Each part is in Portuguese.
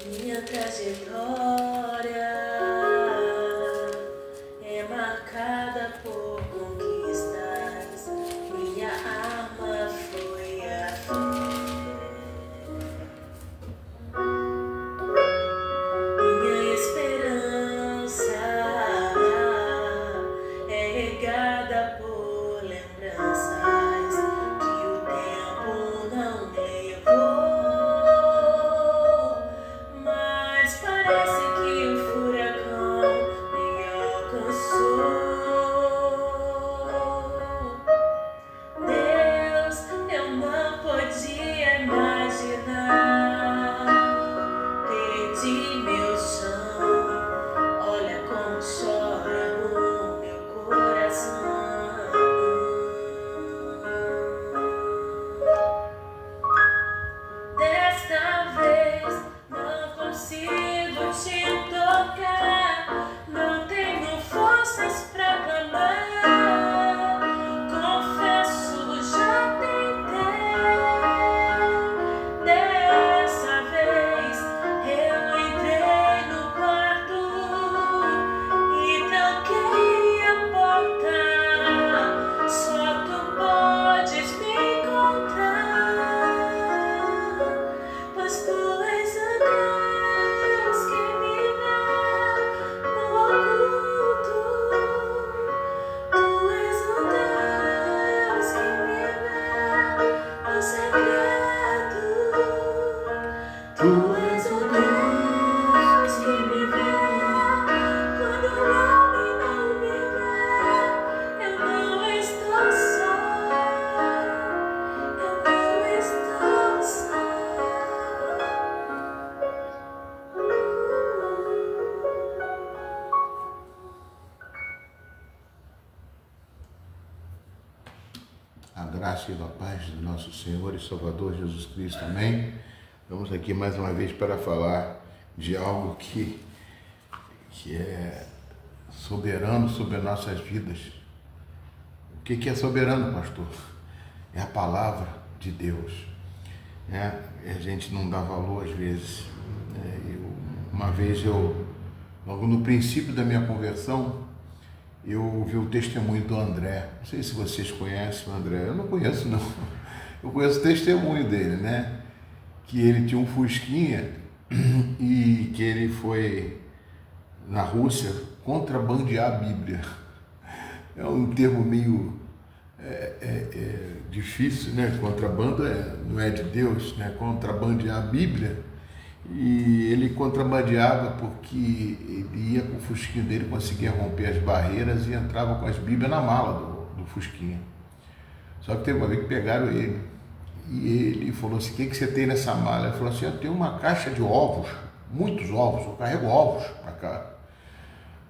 Minha trajetória é marcada por conquistas. Minha arma foi a fé. Minha esperança é regada por lembranças que o tempo não levou. Mas parece que o furacão me alcançou. Deus, eu não podia imaginar. Perdi meu chão, olha como chora o meu coração. Desta vez não consigo te tocar, não tenho forças pra clamar. Confesso, já tentei. Dessa vez eu entrei no quarto e tranquei a porta. Só tu podes me encontrar, pois tu és o Deus que me vê no oculto. Tu és o Deus que me vê no segredo. Tu és o Deus que me vê quando o homem não me vê. Eu não estou só, eu não estou só. A graça e a paz do nosso Senhor e Salvador Jesus Cristo, amém? Vamos aqui mais uma vez para falar de algo que é soberano sobre as nossas vidas. O que é soberano, pastor? É a palavra de Deus, né? A gente não dá valor às vezes. Uma vez logo no princípio da minha conversão, eu ouvi o testemunho do André. Não sei se vocês conhecem o André. Eu não conheço, não. Eu conheço o testemunho dele, né? Que ele tinha um Fusquinha e que ele foi na Rússia contrabandear a Bíblia. É um termo meio difícil, né? Contrabando não é de Deus, né? Contrabandear a Bíblia. E ele contrabandeava porque ele ia com o Fusquinha dele, conseguia romper as barreiras e entrava com as Bíblias na mala do Fusquinha. Só que teve uma vez que pegaram ele e ele falou assim: o que você tem nessa mala? Ele falou assim: eu tenho uma caixa de ovos, muitos ovos, eu carrego ovos para cá.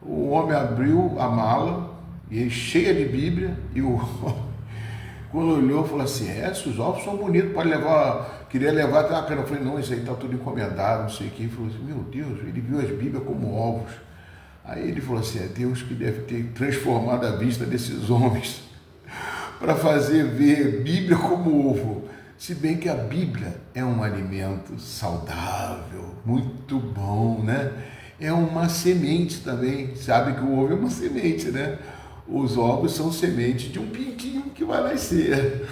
O homem abriu a mala e cheia de Bíblia e quando olhou, falou assim: esses ovos são bonitos, pode levar, queria levar até uma cana. Eu falei: não, isso aí está tudo encomendado, não sei o que. Ele falou assim: meu Deus, ele viu as Bíblias como ovos. Aí ele falou assim: é Deus que deve ter transformado a vista desses homens para fazer ver Bíblia como ovo. Se bem que a Bíblia é um alimento saudável, muito bom, né? É uma semente também, sabe que o ovo é uma semente, né? Os ovos são sementes de um pintinho que vai nascer.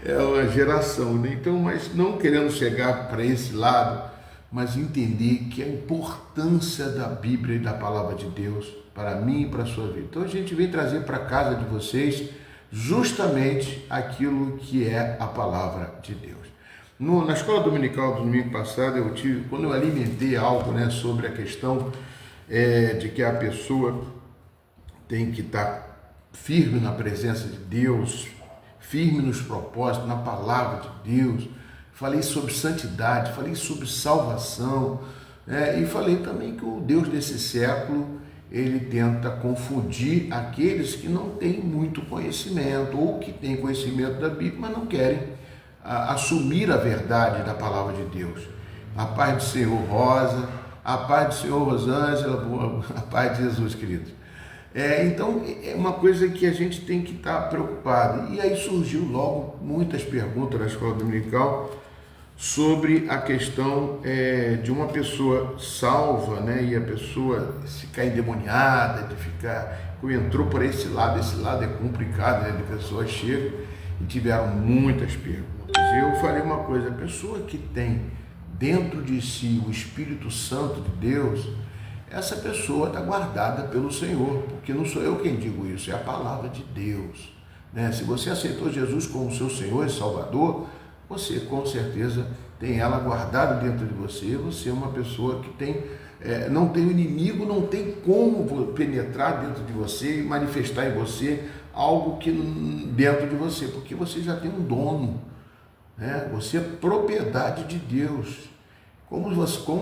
É uma geração, né? Então, mas não querendo chegar para esse lado, mas entender que a importância da Bíblia e da Palavra de Deus para mim e para a sua vida. Então a gente vem trazer para casa de vocês justamente aquilo que é a Palavra de Deus. Na escola dominical do domingo passado, quando eu alimentei algo, né, sobre a questão de que a pessoa tem que estar firme na presença de Deus, firme nos propósitos, na palavra de Deus. Falei sobre santidade, falei sobre salvação, e falei também que o Deus desse século, ele tenta confundir aqueles que não têm muito conhecimento, ou que têm conhecimento da Bíblia, mas não querem assumir a verdade da palavra de Deus. A paz do Senhor, Rosa, a paz do Senhor, Rosângela, a paz de Jesus, queridos. Então é uma coisa que a gente tem que estar preocupado. E aí surgiu logo muitas perguntas na escola dominical sobre a questão de uma pessoa salva, né? E a pessoa ficar endemoniada, de ficar, como entrou por esse lado é complicado, né? De pessoas chegam e tiveram muitas perguntas. Eu falei uma coisa: a pessoa que tem dentro de si o Espírito Santo de Deus, essa pessoa está guardada pelo Senhor, porque não sou eu quem digo isso, é a palavra de Deus, né? Se você aceitou Jesus como seu Senhor e Salvador, você com certeza tem ela guardada dentro de você. Você é uma pessoa que não tem o inimigo, não tem como penetrar dentro de você e manifestar em você algo que dentro de você, porque você já tem um dono, né? Você é propriedade de Deus. Como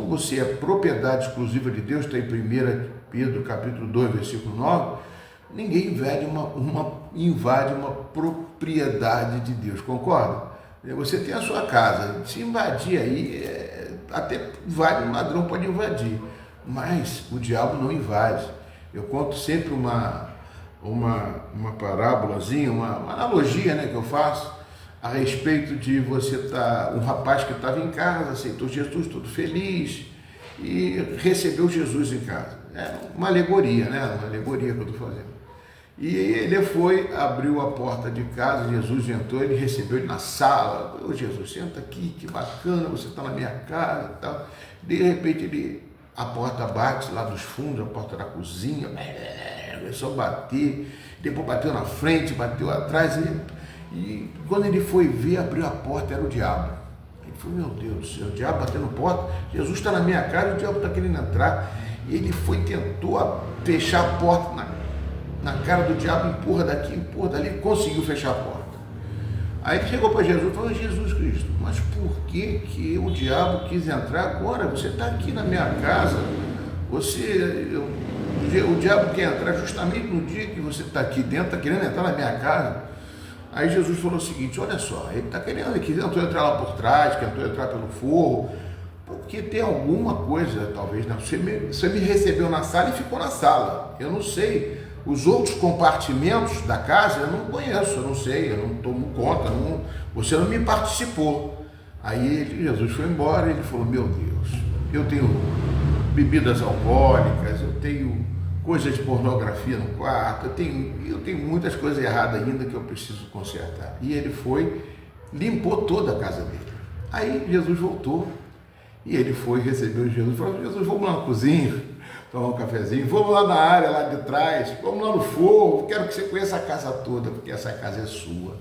você é propriedade exclusiva de Deus, está em 1 Pedro capítulo 2, versículo 9, ninguém invade uma propriedade de Deus, concorda? Você tem a sua casa, se invadir aí, até um ladrão pode invadir, mas o diabo não invade. Eu conto sempre uma parábolazinha, uma analogia, né, que eu faço, a respeito de um rapaz que estava em casa, aceitou Jesus, todo feliz, e recebeu Jesus em casa. É uma alegoria, né? Uma alegoria que eu estou fazendo. E ele foi, abriu a porta de casa, Jesus entrou, ele recebeu ele na sala. Ô Jesus, senta aqui, que bacana, você está na minha casa e tal. De repente a porta bate lá dos fundos, a porta da cozinha, começou a bater, depois bateu na frente, bateu atrás, e quando ele foi ver, abriu a porta, era o diabo. Ele falou: meu Deus do céu, o diabo batendo porta, Jesus está na minha casa, o diabo está querendo entrar. E ele tentou fechar a porta na cara do diabo, empurra daqui, empurra dali, conseguiu fechar a porta. Aí ele chegou para Jesus e falou: Jesus Cristo, mas por que o diabo quis entrar agora? Você está aqui na minha casa, o diabo quer entrar justamente no dia que você está aqui dentro, está querendo entrar na minha casa. Aí Jesus falou o seguinte: olha só, ele está querendo, ele tentou entrar lá por trás, tentou entrar pelo forro, porque tem alguma coisa, talvez, né? Você me recebeu na sala e ficou na sala. Eu não sei, os outros compartimentos da casa eu não conheço, eu não sei, eu não tomo conta, você não me participou. Aí Jesus foi embora e ele falou: meu Deus, eu tenho bebidas alcoólicas, eu tenho coisas de pornografia no quarto, eu tenho muitas coisas erradas ainda que eu preciso consertar. E ele foi, limpou toda a casa dele. Aí Jesus voltou e ele foi, recebeu Jesus, falou: Jesus, vamos lá na cozinha, tomar um cafezinho, vamos lá na área lá de trás, vamos lá no forro, quero que você conheça a casa toda, porque essa casa é sua.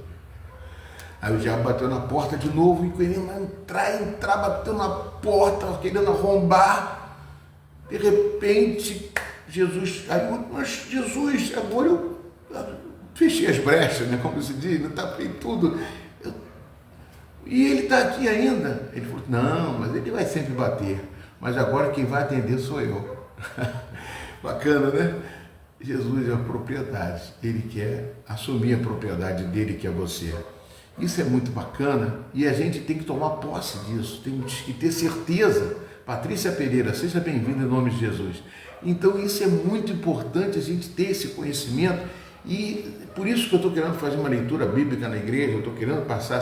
Aí o diabo bateu na porta de novo e querendo entrar, bateu na porta, querendo arrombar. De repente, mas Jesus, agora eu fechei as brechas, né, como se diz, tapei tudo. E ele está aqui ainda. Ele falou: não, mas ele vai sempre bater, mas agora quem vai atender sou eu. Bacana, né? Jesus é a propriedade, ele quer assumir a propriedade dele, que é você. Isso é muito bacana e a gente tem que tomar posse disso, tem que ter certeza. Patrícia Pereira, seja bem-vinda em nome de Jesus. Então isso é muito importante, a gente ter esse conhecimento, e por isso que eu estou querendo fazer uma leitura bíblica na igreja, eu estou querendo passar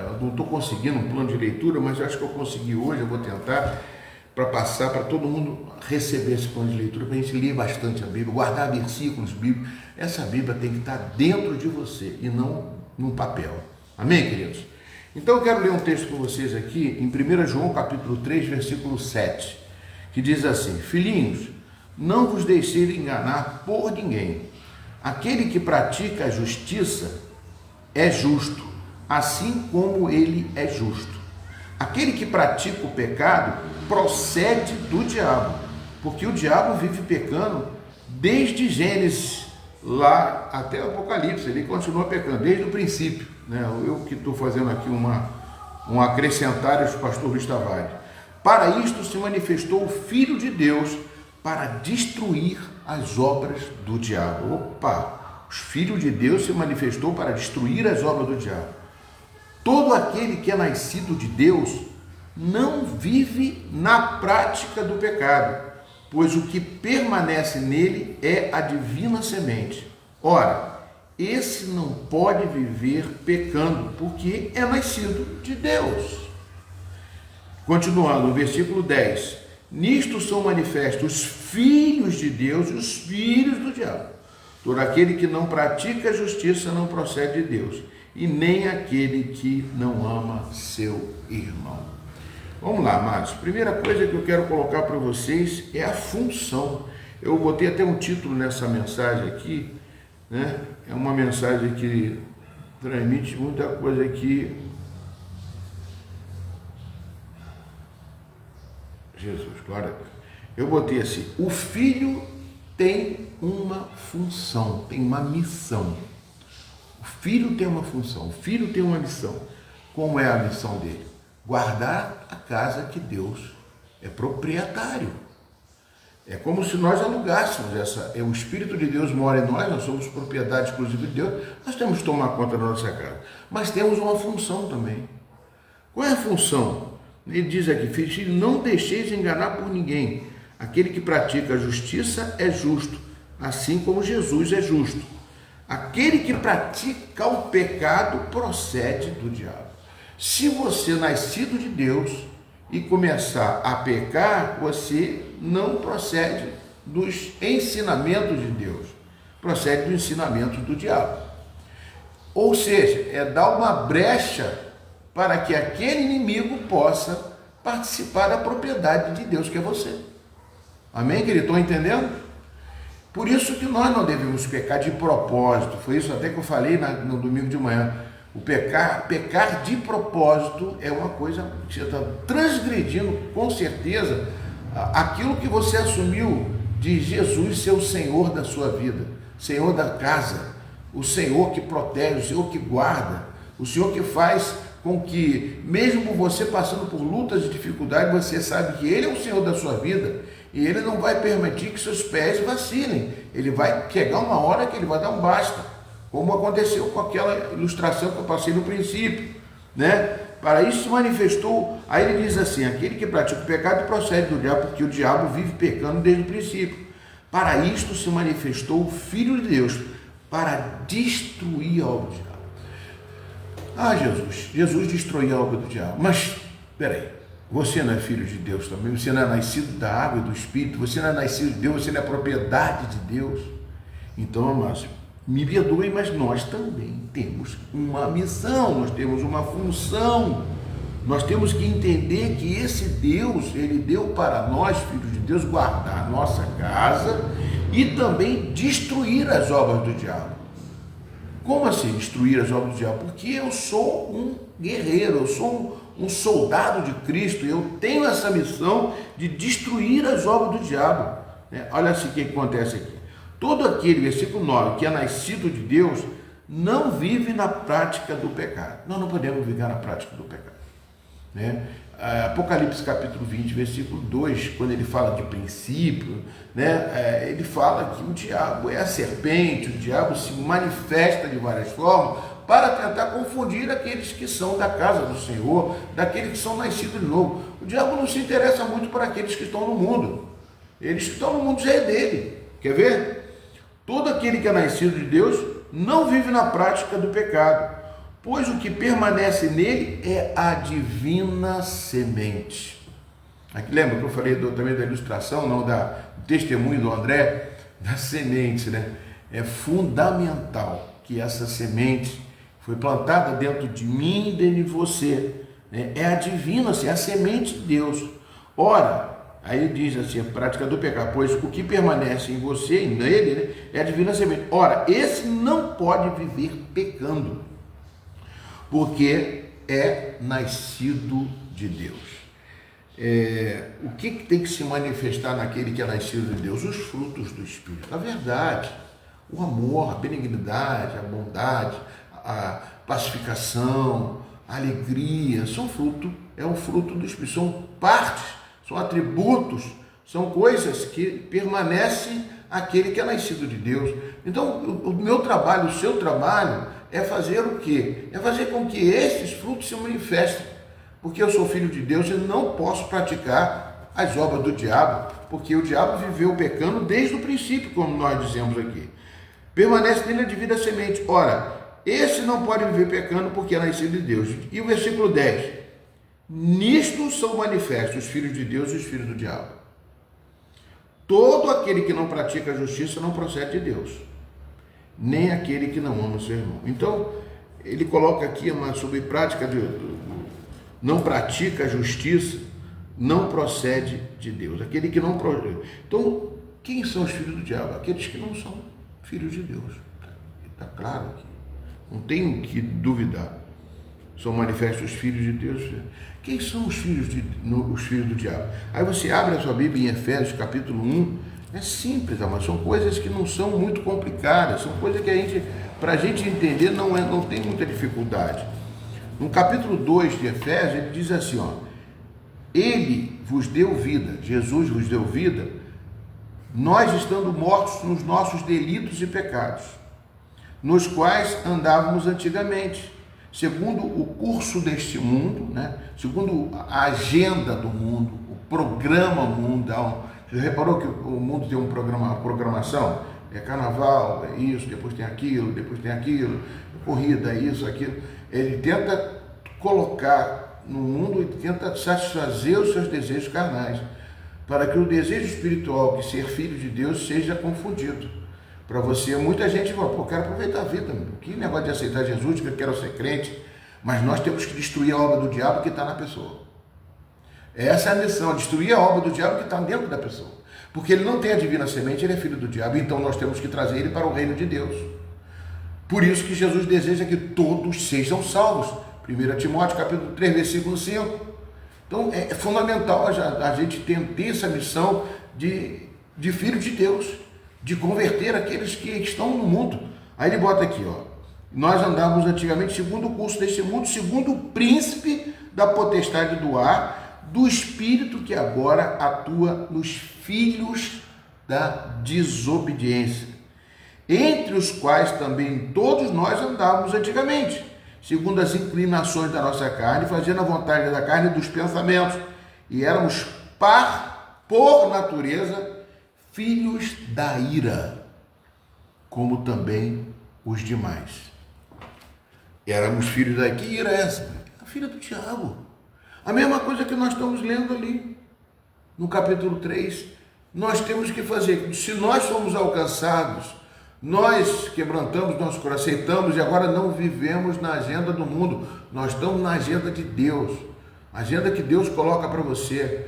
eu não estou conseguindo um plano de leitura, mas eu acho que eu consegui hoje, eu vou tentar, para passar para todo mundo receber esse plano de leitura, para a gente ler bastante a Bíblia, guardar versículos bíblicos. Essa Bíblia tem que estar dentro de você e não num papel. Amém, queridos? Então eu quero ler um texto com vocês aqui, em 1 João capítulo 3, versículo 7, que diz assim: filhinhos, não vos deixeis enganar por ninguém. Aquele que pratica a justiça é justo, assim como ele é justo. Aquele que pratica o pecado procede do diabo, porque o diabo vive pecando desde Gênesis lá até o Apocalipse, ele continua pecando desde o princípio, né? Eu que estou fazendo aqui um acrescentário do pastor Luiz Tavares. Para isto se manifestou o Filho de Deus, para destruir as obras do diabo. Opa! O Filho de Deus se manifestou para destruir as obras do diabo. Todo aquele que é nascido de Deus não vive na prática do pecado, pois o que permanece nele é a divina semente. Ora, esse não pode viver pecando, porque é nascido de Deus. Continuando, no versículo 10. Nisto são manifestos os filhos de Deus e os filhos do diabo. Todo aquele que não pratica a justiça não procede de Deus, e nem aquele que não ama seu irmão. Vamos lá, amados. Primeira coisa que eu quero colocar para vocês é a função. Eu botei até um título nessa mensagem aqui, né? É uma mensagem que transmite muita coisa aqui. Jesus, glória a Deus. Eu botei assim: o filho tem uma função, tem uma missão. O filho tem uma função, o filho tem uma missão. Como é a missão dele? Guardar a casa que Deus é proprietário. É como se nós alugássemos o Espírito de Deus mora em nós somos propriedade exclusiva de Deus, nós temos que tomar conta da nossa casa. Mas temos uma função também. Qual é a função? Ele diz aqui: filho, não deixeis enganar por ninguém. Aquele que pratica a justiça é justo, assim como Jesus é justo. Aquele que pratica o pecado procede do diabo. Se você nascido de Deus e começar a pecar, você não procede dos ensinamentos de Deus, procede do ensinamento do diabo. Ou seja, é dar uma brecha para que aquele inimigo possa participar da propriedade de Deus, que é você. Amém, querido? Estão entendendo? Por isso que nós não devemos pecar de propósito. Foi isso até que eu falei no domingo de manhã. O pecar de propósito é uma coisa que você está transgredindo, com certeza, aquilo que você assumiu de Jesus ser o Senhor da sua vida, Senhor da casa, o Senhor que protege, o Senhor que guarda, o Senhor que faz com que, mesmo você passando por lutas e dificuldades, você sabe que Ele é o Senhor da sua vida e Ele não vai permitir que seus pés vacilem. Ele vai chegar uma hora que Ele vai dar um basta, como aconteceu com aquela ilustração que eu passei no princípio, né? Para isso se manifestou, aí ele diz assim: aquele que pratica o pecado procede do diabo, porque o diabo vive pecando desde o princípio. Para isto se manifestou o Filho de Deus, para destruir a obra do diabo. Ah, Jesus destruiu a obra do diabo. Mas, peraí, você não é filho de Deus também? Você não é nascido da água e do Espírito? Você não é nascido de Deus? Você não é propriedade de Deus? Então, amados, me perdoem, mas nós também temos uma missão, nós temos uma função. Nós temos que entender que esse Deus, Ele deu para nós, filhos de Deus, guardar a nossa casa e também destruir as obras do diabo. Como assim destruir as obras do diabo? Porque eu sou um guerreiro, eu sou um soldado de Cristo, eu tenho essa missão de destruir as obras do diabo. Olha assim o que acontece aqui. Todo aquele, versículo 9, que é nascido de Deus, não vive na prática do pecado. Nós não podemos viver na prática do pecado. Apocalipse capítulo 20, versículo 2, quando ele fala de princípio, ele fala que o diabo é a serpente, o diabo se manifesta de várias formas para tentar confundir aqueles que são da casa do Senhor, daqueles que são nascidos de novo. O diabo não se interessa muito para aqueles que estão no mundo. Eles que estão no mundo já é dele. Quer ver? Todo aquele que é nascido de Deus não vive na prática do pecado, pois o que permanece nele é a divina semente. Aqui lembra que eu falei também da ilustração, do testemunho do André, da semente, É fundamental que essa semente foi plantada dentro de mim e dentro de você. É a divina, é a semente de Deus. Ora, aí diz assim, a prática do pecado, pois o que permanece em você e nele é a divina semente. Ora, esse não pode viver pecando, porque é nascido de Deus. O que tem que se manifestar naquele que é nascido de Deus? Os frutos do Espírito, a verdade, o amor, a benignidade, a bondade, a pacificação, a alegria, é um fruto do Espírito, são partes, são atributos, são coisas que permanecem aquele que é nascido de Deus. Então, o meu trabalho, o seu trabalho é fazer o quê? É fazer com que esses frutos se manifestem. Porque eu sou filho de Deus e não posso praticar as obras do diabo, porque o diabo viveu pecando desde o princípio, como nós dizemos aqui. Permanece nele a divina semente. Ora, esse não pode viver pecando porque é nascido de Deus. E o versículo 10. Nisto são manifestos os filhos de Deus e os filhos do diabo. Todo aquele que não pratica a justiça não procede de Deus, nem aquele que não ama o seu irmão. Então, ele coloca aqui sobre prática não pratica a justiça, não procede de Deus. Aquele que não procede. Então, quem são os filhos do diabo? Aqueles que não são filhos de Deus. Está claro aqui. Não tem o que duvidar. São manifestos os filhos de Deus. Quem são os filhos do diabo? Aí você abre a sua Bíblia em Efésios capítulo 1. É simples, mas são coisas que não são muito complicadas. São coisas que para a gente entender, não tem muita dificuldade. No capítulo 2 de Efésios, ele diz assim, ó, ele vos deu vida, Jesus vos deu vida, nós estando mortos nos nossos delitos e pecados, nos quais andávamos antigamente, segundo o curso deste mundo, né? Segundo a agenda do mundo, o programa mundial. Você reparou que o mundo tem uma programação? É carnaval, é isso, depois tem aquilo, corrida, isso, aquilo. Ele tenta colocar no mundo e tenta satisfazer os seus desejos carnais, para que o desejo espiritual, que ser filho de Deus, seja confundido. Para você, muita gente fala, pô, quero aproveitar a vida, que negócio de aceitar Jesus, que eu quero ser crente, mas nós temos que destruir a obra do diabo que está na pessoa. Essa é a missão, destruir a obra do diabo que está dentro da pessoa. Porque ele não tem a divina semente, ele é filho do diabo, então nós temos que trazer ele para o reino de Deus. Por isso que Jesus deseja que todos sejam salvos. 1 Timóteo capítulo 3, versículo 5. Então é fundamental a gente ter essa missão de filho de Deus, de converter aqueles que estão no mundo. Aí ele bota aqui, ó, nós andávamos antigamente segundo o curso deste mundo, segundo o príncipe da potestade do ar, do espírito que agora atua nos filhos da desobediência, entre os quais também todos nós andávamos antigamente, segundo as inclinações da nossa carne, fazendo a vontade da carne e dos pensamentos, e éramos por natureza filhos da ira, como também os demais. Éramos filhos da... Que ira é essa? A filha do diabo. A mesma coisa que nós estamos lendo ali, no capítulo 3. Nós temos que fazer, se nós somos alcançados, nós quebrantamos nosso coração, aceitamos e agora não vivemos na agenda do mundo, nós estamos na agenda de Deus, a agenda que Deus coloca para você,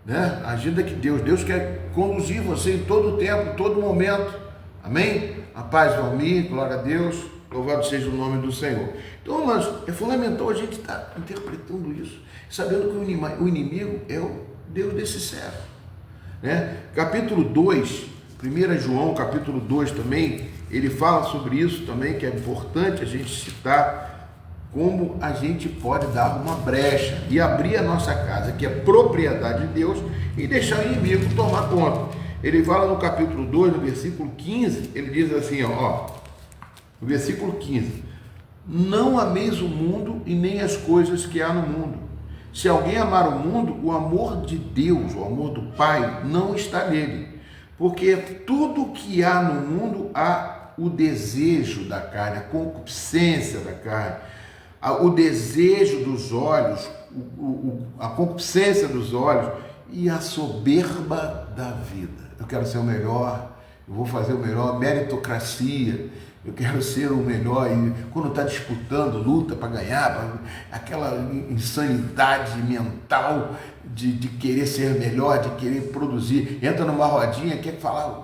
né? A agenda que Deus quer conduzir você em todo o tempo, em todo momento, amém? A paz, Valmir, glória a Deus, louvado seja o nome do Senhor. Então, mas é fundamental a gente estar interpretando isso, sabendo que o inimigo é o Deus desse século, né? Capítulo 2, 1 João, capítulo 2 também, ele fala sobre isso também, que é importante a gente citar como a gente pode dar uma brecha e abrir a nossa casa, que é propriedade de Deus, e deixar o inimigo tomar conta. Ele fala no capítulo 2, no versículo 15, ele diz assim, ó, no versículo 15, não ameis o mundo e nem as coisas que há no mundo. Se alguém amar o mundo, o amor de Deus, o amor do Pai, não está nele. Porque tudo que há no mundo há o desejo da carne, a concupiscência da carne, o desejo dos olhos, a concupiscência dos olhos e a soberba da vida. Eu quero ser o melhor, eu vou fazer o melhor, meritocracia, eu quero ser o melhor, e quando está disputando, luta para ganhar, aquela insanidade mental de querer ser melhor, de querer produzir, entra numa rodinha, quer falar,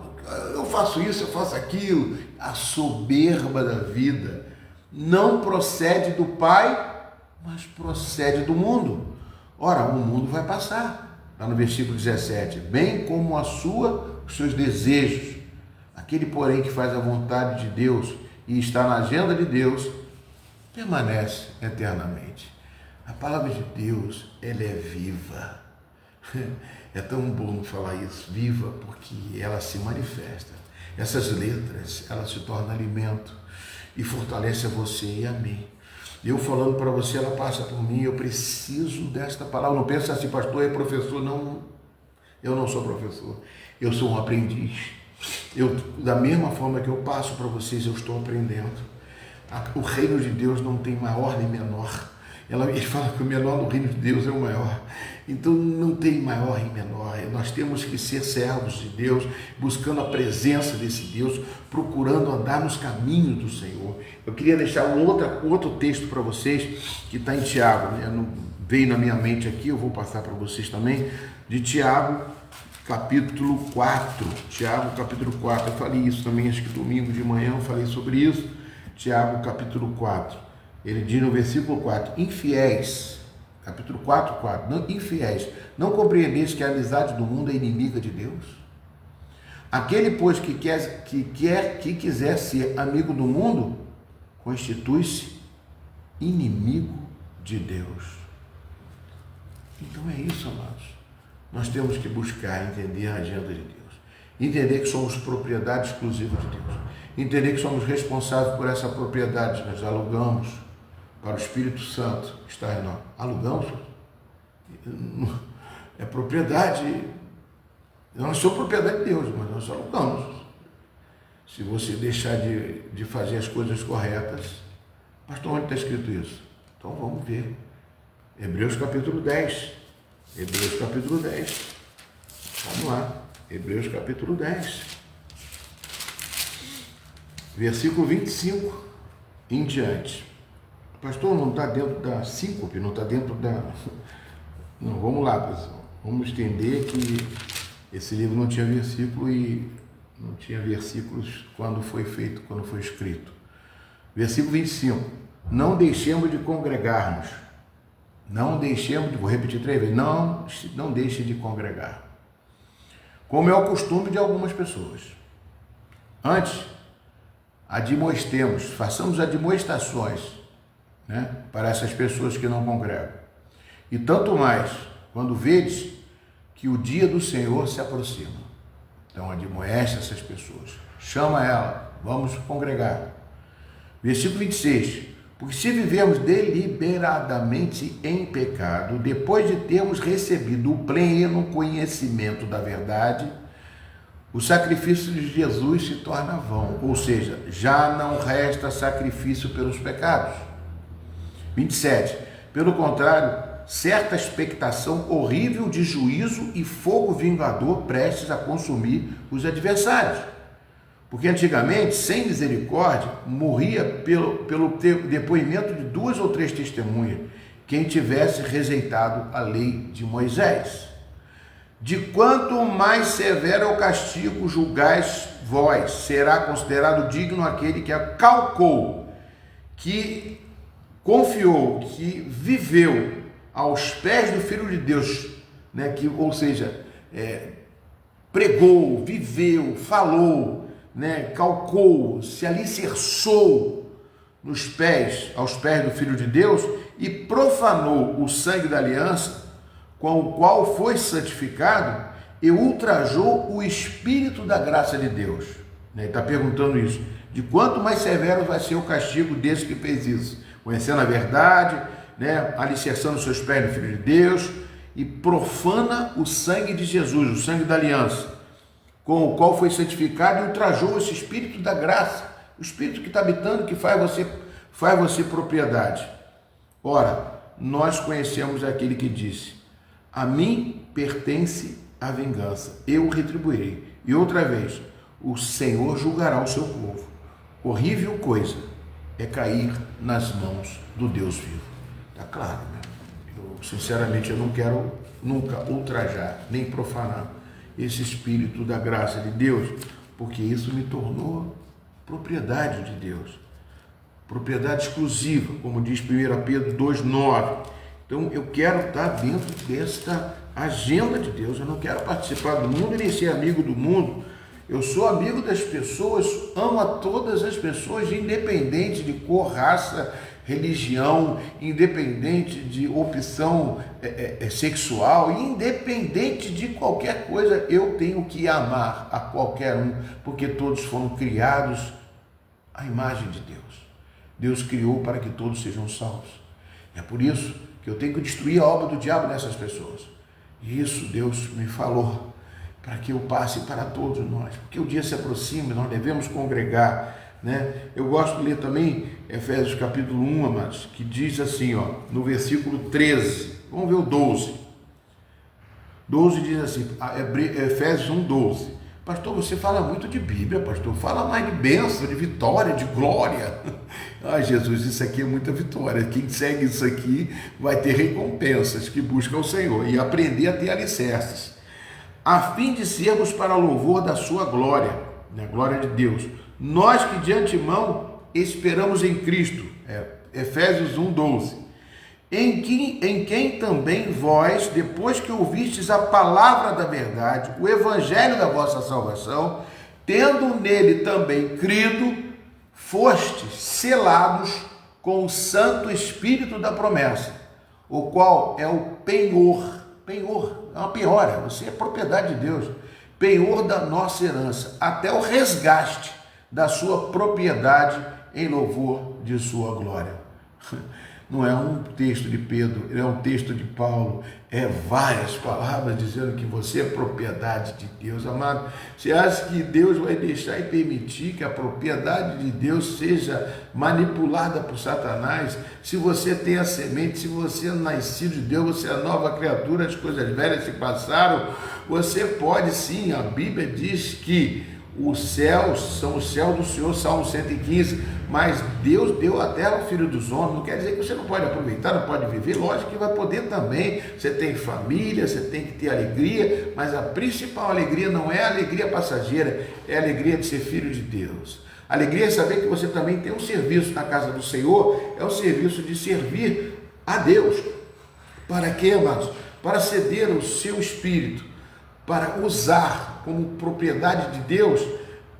eu faço isso, eu faço aquilo, a soberba da vida não procede do Pai, mas procede do mundo. Ora, o mundo vai passar, está no versículo 17, bem como os seus desejos. Aquele, porém, que faz a vontade de Deus e está na agenda de Deus, permanece eternamente. A palavra de Deus, ela é viva. É tão bom falar isso, viva, porque ela se manifesta. Essas letras, elas se tornam alimento e fortalece a você e a mim. Eu falando para você, ela passa por mim, eu preciso desta palavra. Não pensa assim, pastor, é professor, não. Eu não sou professor, eu sou um aprendiz. Da mesma forma que eu passo para vocês, eu estou aprendendo. O reino de Deus não tem maior nem menor. Ele fala que o menor do reino de Deus é o maior. Então não tem maior e menor. Nós temos que ser servos de Deus, buscando a presença desse Deus, procurando andar nos caminhos do Senhor. Eu queria deixar outro texto para vocês, que está em Tiago, né? Veio na minha mente aqui, eu vou passar para vocês também, de Tiago, capítulo 4. Tiago, capítulo 4. Eu falei isso também, acho que domingo de manhã eu falei sobre isso. Tiago, capítulo 4. Ele diz no versículo 4, infiéis, capítulo 4, 4, não, infiéis, não compreendeis que a amizade do mundo é inimiga de Deus? Aquele, pois, que quiser ser amigo do mundo, constitui-se inimigo de Deus. Então é isso, amados. Nós temos que buscar entender a agenda de Deus, entender que somos propriedade exclusiva de Deus, entender que somos responsáveis por essa propriedade, nós alugamos para o Espírito Santo estar em nós. Alugamos? É propriedade. Nós somos propriedade de Deus, mas nós alugamos. Se você deixar de fazer as coisas corretas, pastor, onde está escrito isso? Então vamos ver. Hebreus capítulo 10. Hebreus capítulo 10. Vamos lá. Hebreus capítulo 10. Versículo 25 em diante. Pastor, não está dentro da síncope, não está dentro da... Não, vamos lá, pessoal. Vamos entender que esse livro não tinha versículo e não tinha versículos quando foi feito, quando foi escrito. Versículo 25. Não deixemos de congregar-nos. Não deixemos de... Vou repetir 3 vezes. Não deixe de congregar. Como é o costume de algumas pessoas. Antes, admoestemos, façamos admoestações, né, para essas pessoas que não congregam. E tanto mais, quando vedes que o dia do Senhor se aproxima. Então, admoeste essas pessoas. Chama ela, vamos congregar. Versículo 26. Porque se vivemos deliberadamente em pecado, depois de termos recebido o pleno conhecimento da verdade, o sacrifício de Jesus se torna vão. Ou seja, já não resta sacrifício pelos pecados. 27. Pelo contrário, certa expectação horrível de juízo e fogo vingador prestes a consumir os adversários. Porque antigamente, sem misericórdia, morria pelo depoimento de 2 ou 3 testemunhas, quem tivesse rejeitado a lei de Moisés. De quanto mais severo é o castigo julgais vós, será considerado digno aquele que calcou, que confiou, que viveu aos pés do Filho de Deus, né? Ou seja, pregou, viveu, falou, né? Calcou, se alicerçou aos pés do Filho de Deus e profanou o sangue da aliança, com o qual foi santificado e ultrajou o Espírito da graça de Deus. Ele está perguntando isso. De quanto mais severo vai ser o castigo desse que fez isso? Conhecendo a verdade, né, alicerçando seus pés no Filho de Deus e profana o sangue de Jesus, o sangue da aliança, com o qual foi santificado e ultrajou esse Espírito da graça, o Espírito que está habitando, que faz você propriedade. Ora, nós conhecemos aquele que disse: a mim pertence a vingança, eu retribuirei. E outra vez, o Senhor julgará o seu povo. Horrível coisa é cair nas mãos do Deus vivo. Está claro, né? Sinceramente, eu não quero nunca ultrajar, nem profanar esse Espírito da graça de Deus, porque isso me tornou propriedade de Deus, propriedade exclusiva, como diz 1 Pedro 2,9. Então, eu quero estar dentro desta agenda de Deus, eu não quero participar do mundo e nem ser amigo do mundo. Eu sou amigo das pessoas, amo a todas as pessoas, independente de cor, raça, religião, independente de opção sexual, independente de qualquer coisa, eu tenho que amar a qualquer um, porque todos foram criados à imagem de Deus. Deus criou para que todos sejam salvos. É por isso que eu tenho que destruir a obra do diabo nessas pessoas. E isso Deus me falou para que eu passe para todos nós, porque o dia se aproxima e nós devemos congregar, né? Eu gosto de ler também Efésios capítulo 1, amados, que diz assim, ó, no versículo 13, vamos ver o 12. 12 diz assim, Efésios 1, 12. Pastor, você fala muito de Bíblia, pastor, fala mais de bênção, de vitória, de glória. Ai, Jesus, isso aqui é muita vitória. Quem segue isso aqui vai ter recompensas, que busca o Senhor e aprender a ter alicerces, a fim de sermos para louvor da sua glória, né? Glória de Deus. Nós que de antemão esperamos em Cristo, Efésios 1, 12. Em quem também vós, depois que ouvistes a palavra da verdade, o evangelho da vossa salvação, tendo nele também crido, fostes selados com o Santo Espírito da promessa, o qual é o penhor, é uma penhora, você é propriedade de Deus, penhor da nossa herança, até o resgate da sua propriedade em louvor de sua glória. Não é um texto de Pedro, é um texto de Paulo, é várias palavras dizendo que você é propriedade de Deus, amado. Você acha que Deus vai deixar e permitir que a propriedade de Deus seja manipulada por Satanás? Se você tem a semente, se você é nascido de Deus, você é nova criatura, as coisas velhas se passaram, você pode sim, a Bíblia diz que os céus são o céu do Senhor, Salmo 115, mas Deus deu a terra ao Filho dos Homens. Não quer dizer que você não pode aproveitar, não pode viver, lógico que vai poder também. Você tem família, você tem que ter alegria, mas a principal alegria não é a alegria passageira, é a alegria de ser filho de Deus. A alegria é saber que você também tem um serviço na casa do Senhor, é o serviço de servir a Deus. Para quê, amados? Para ceder o seu espírito, para usar como propriedade de Deus,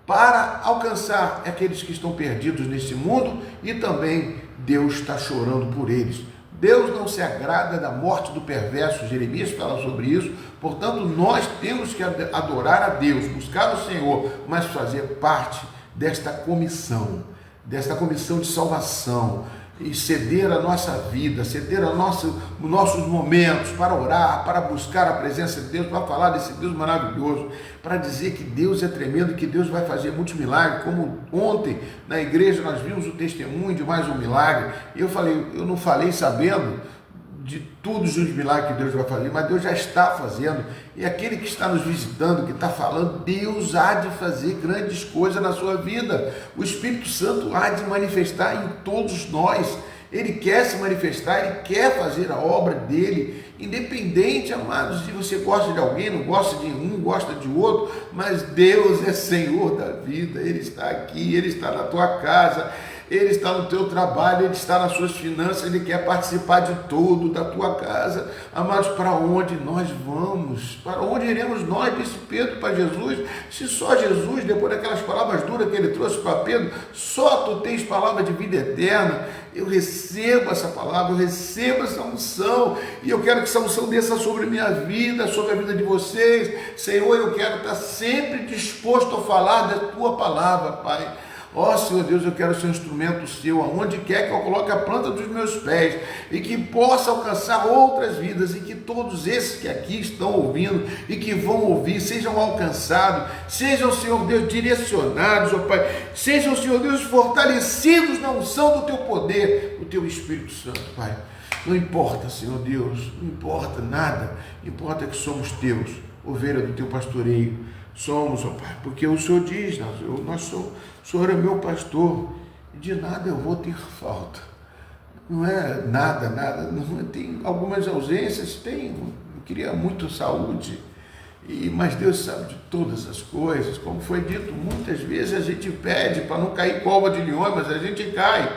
para alcançar aqueles que estão perdidos nesse mundo, e também Deus está chorando por eles. Deus não se agrada da morte do perverso, Jeremias fala sobre isso, portanto nós temos que adorar a Deus, buscar o Senhor, mas fazer parte desta comissão de salvação, e ceder a nossa vida, ceder os nossos momentos para orar, para buscar a presença de Deus, para falar desse Deus maravilhoso, para dizer que Deus é tremendo, que Deus vai fazer muitos milagres, como ontem na igreja nós vimos o testemunho de mais um milagre. Eu não falei sabendo de todos os milagres que Deus vai fazer, mas Deus já está fazendo, e aquele que está nos visitando, que está falando, Deus há de fazer grandes coisas na sua vida. O Espírito Santo há de manifestar em todos nós. Ele quer se manifestar, ele quer fazer a obra dele, independente, amados, se você gosta de alguém, não gosta de um, gosta de outro, mas Deus é Senhor da vida. Ele está aqui, ele está na tua casa, ele está no teu trabalho, ele está nas suas finanças, ele quer participar de tudo da tua casa. Amados, para onde nós vamos? Para onde iremos nós? Disse Pedro para Jesus, se só Jesus, depois daquelas palavras duras que ele trouxe para Pedro, só tu tens palavra de vida eterna. Eu recebo essa palavra, eu recebo essa unção, e eu quero que essa unção desça sobre a minha vida, sobre a vida de vocês. Senhor, eu quero estar sempre disposto a falar da tua palavra, Pai. Ó Senhor Deus, eu quero ser um instrumento seu, aonde quer que eu coloque a planta dos meus pés, e que possa alcançar outras vidas, e que todos esses que aqui estão ouvindo e que vão ouvir sejam alcançados, sejam, Senhor Deus, direcionados, ó Pai, sejam, Senhor Deus, fortalecidos na unção do teu poder, do teu Espírito Santo, Pai. Não importa, Senhor Deus, não importa nada, importa que somos teus, ovelha do teu pastoreio. Somos, ó Pai, porque o Senhor diz, o Senhor é meu pastor, e de nada eu vou ter falta. Não é nada, não, tem algumas ausências, eu queria muito saúde, mas Deus sabe de todas as coisas. Como foi dito, muitas vezes a gente pede para não cair cova de leão, mas a gente cai,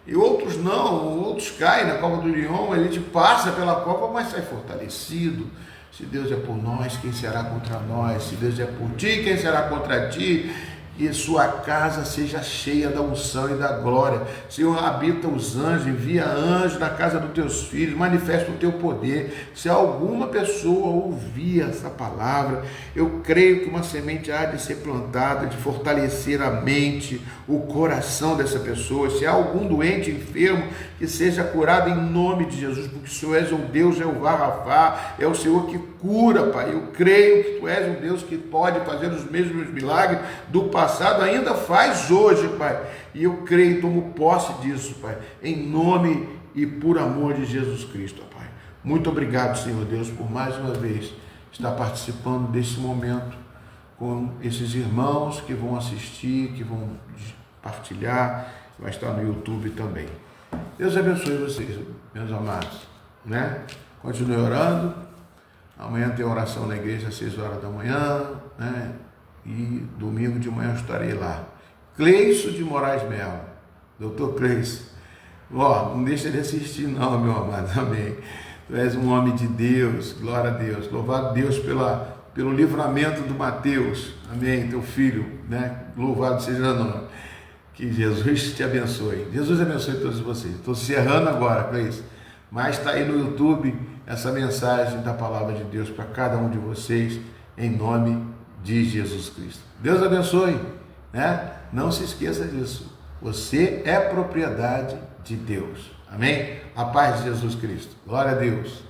e outros não, outros caem na cova do leão, a gente passa pela cova, mas sai fortalecido. Se Deus é por nós, quem será contra nós? Se Deus é por ti, quem será contra ti? e sua casa seja cheia da unção e da glória. Senhor, habita os anjos, envia anjos na casa dos teus filhos, manifesta o teu poder. Se alguma pessoa ouvir essa palavra, eu creio que uma semente há de ser plantada, de fortalecer a mente, o coração dessa pessoa. Se há algum doente, enfermo, que seja curado em nome de Jesus, porque o Senhor és um Deus, Jeová Rafá, é o Senhor que cura, Pai. Eu creio que Tu és um Deus que pode fazer os mesmos milagres do passado, ainda faz hoje, Pai. E eu creio e tomo posse disso, Pai, em nome e por amor de Jesus Cristo, Pai. Muito obrigado, Senhor Deus, por mais uma vez estar participando desse momento com esses irmãos que vão assistir, que vão partilhar, vai estar no YouTube também. Deus abençoe vocês, meus amados, né? Continue orando. Amanhã tem oração na igreja às 6 horas da manhã, né? E domingo de manhã eu estarei lá. Cleison de Moraes Melo, doutor Cleison, não deixa de assistir não, meu amado, amém. Tu és um homem de Deus, glória a Deus, louvado Deus pelo livramento do Mateus, amém, teu filho, né? Louvado seja o nome. Que Jesus te abençoe. Jesus abençoe todos vocês. Estou encerrando agora, Cleison, mas está aí no YouTube essa mensagem da palavra de Deus para cada um de vocês, em nome de Jesus Cristo. Deus abençoe, né? Não se esqueça disso. Você é propriedade de Deus. Amém? A paz de Jesus Cristo. Glória a Deus.